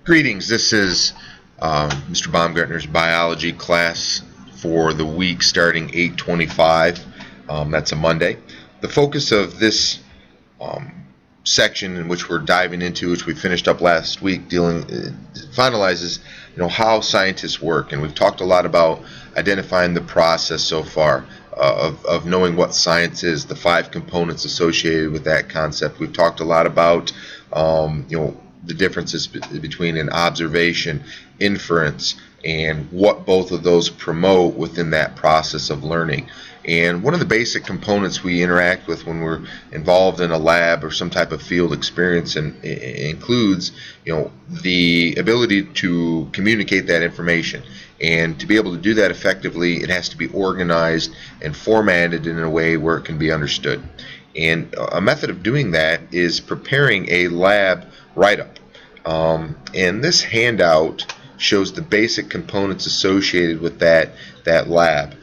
Greetings, this is Mr. Baumgartner's biology class for the week starting 8/25. That's a Monday. The focus of this section in which we're diving into, which we finished up last week, finalizes how scientists work, and we've talked a lot about identifying the process so far of knowing what science is, the 5 components associated with that concept. We've talked a lot about the differences between an observation, inference, and what both of those promote within that process of learning. And one of the basic components we interact with when we're involved in a lab or some type of field experience includes the ability to communicate that information. And to be able to do that effectively, it has to be organized and formatted in a way where it can be understood. And a method of doing that is preparing a lab write-up. And this handout shows the basic components associated with that lab.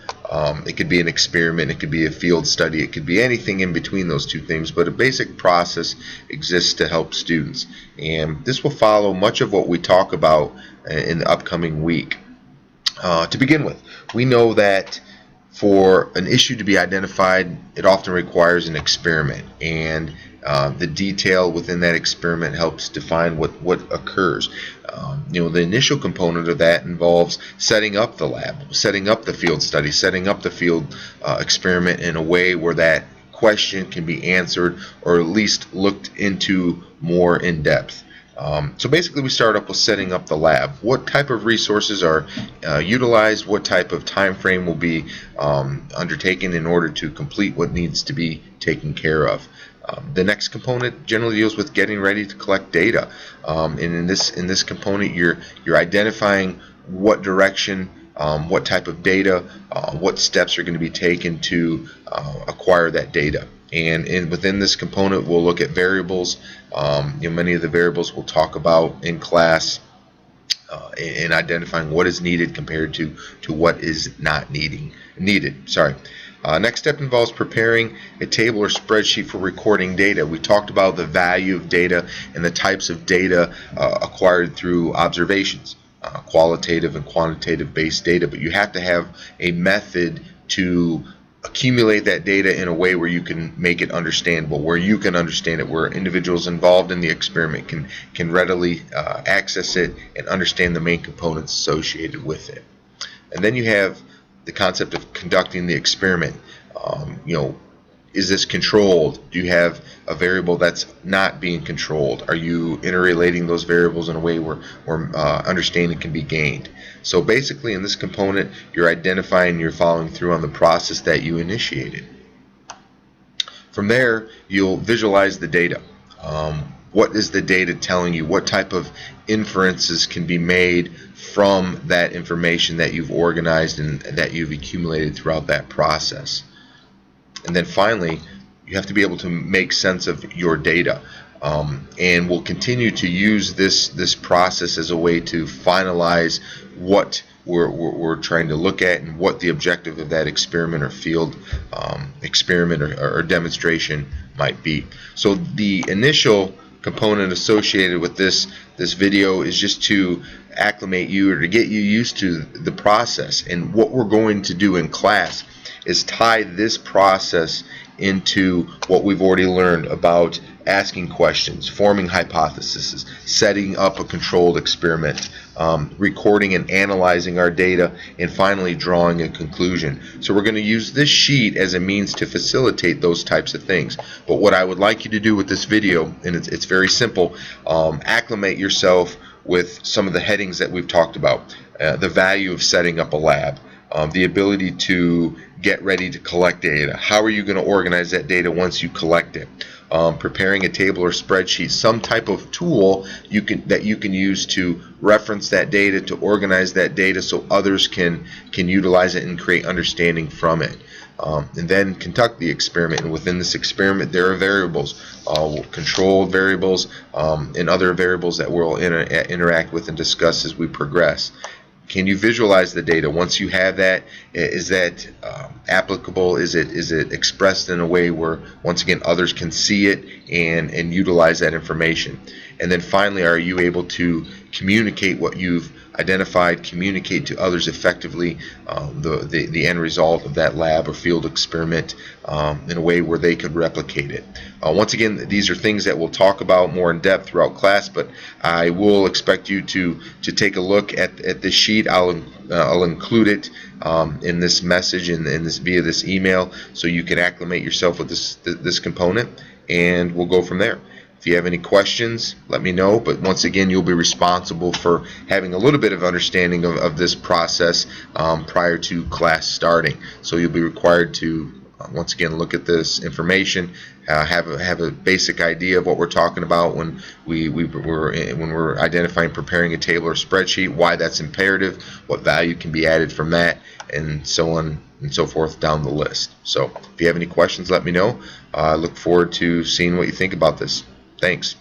It could be an experiment, it could be a field study, it could be anything in between those two things, but a basic process exists to help students. And this will follow much of what we talk about in the upcoming week. To begin with, we know that for an issue to be identified, it often requires an experiment, and the detail within that experiment helps define what occurs. The initial component of that involves setting up the lab, setting up the field study, setting up the field experiment in a way where that question can be answered or at least looked into more in depth. So basically we start up with setting up the lab. What type of resources are utilized, what type of time frame will be undertaken in order to complete what needs to be taken care of. The next component generally deals with getting ready to collect data, and in this component you're identifying what direction, what type of data, what steps are going to be taken to acquire that data. And within this component we'll look at variables. Many of the variables we'll talk about in class in identifying what is needed compared to what is not needed. Next step involves preparing a table or spreadsheet for recording data. We talked about the value of data and the types of data acquired through observations, qualitative and quantitative based data, but you have to have a method to accumulate that data in a way where you can make it understandable, where you can understand it, where individuals involved in the experiment can readily access it and understand the main components associated with it. And then you have the concept of conducting the experiment. Is this controlled? Do you have a variable that's not being controlled? Are you interrelating those variables in a way where understanding can be gained? So basically in this component you're identifying, you're following through on the process that you initiated. From there you'll visualize the data. What is the data telling you? What type of inferences can be made from that information that you've organized and that you've accumulated throughout that process? And then finally, you have to be able to make sense of your data. And we'll continue to use this process as a way to finalize what we're trying to look at and what the objective of that experiment or field experiment or demonstration might be. So the initial component associated with this video is just to acclimate you or to get you used to the process. And what we're going to do in class is tie this process into what we've already learned about asking questions, forming hypotheses, setting up a controlled experiment, recording and analyzing our data, and finally drawing a conclusion. So we're going to use this sheet as a means to facilitate those types of things. But what I would like you to do with this video, and it's very simple, acclimate yourself with some of the headings that we've talked about. The value of setting up a lab, the ability to get ready to collect data. How are you going to organize that data once you collect it? Preparing a table or spreadsheet, some type of tool that you can use to reference that data, to organize that data so others can utilize it and create understanding from it. And then conduct the experiment, and within this experiment there are variables, controlled variables, and other variables that we'll interact with and discuss as we progress. Can you visualize the data? Once you have that, is that applicable? Is it expressed in a way where, once again, others can see it and utilize that information? And then finally, are you able to communicate what you've identified, communicate to others effectively the end result of that lab or field experiment in a way where they could replicate it. Once again, these are things that we'll talk about more in depth throughout class, but I will expect you to take a look at this sheet. I'll include it in this message and via this email, so you can acclimate yourself with this component, and we'll go from there. If you have any questions, let me know. But once again, you'll be responsible for having a little bit of understanding of this process prior to class starting. So you'll be required to once again look at this information, have a basic idea of what we're talking about when we're identifying, preparing a table or spreadsheet, why that's imperative, what value can be added from that, and so on and so forth down the list. So if you have any questions, let me know. I look forward to seeing what you think about this. Thanks.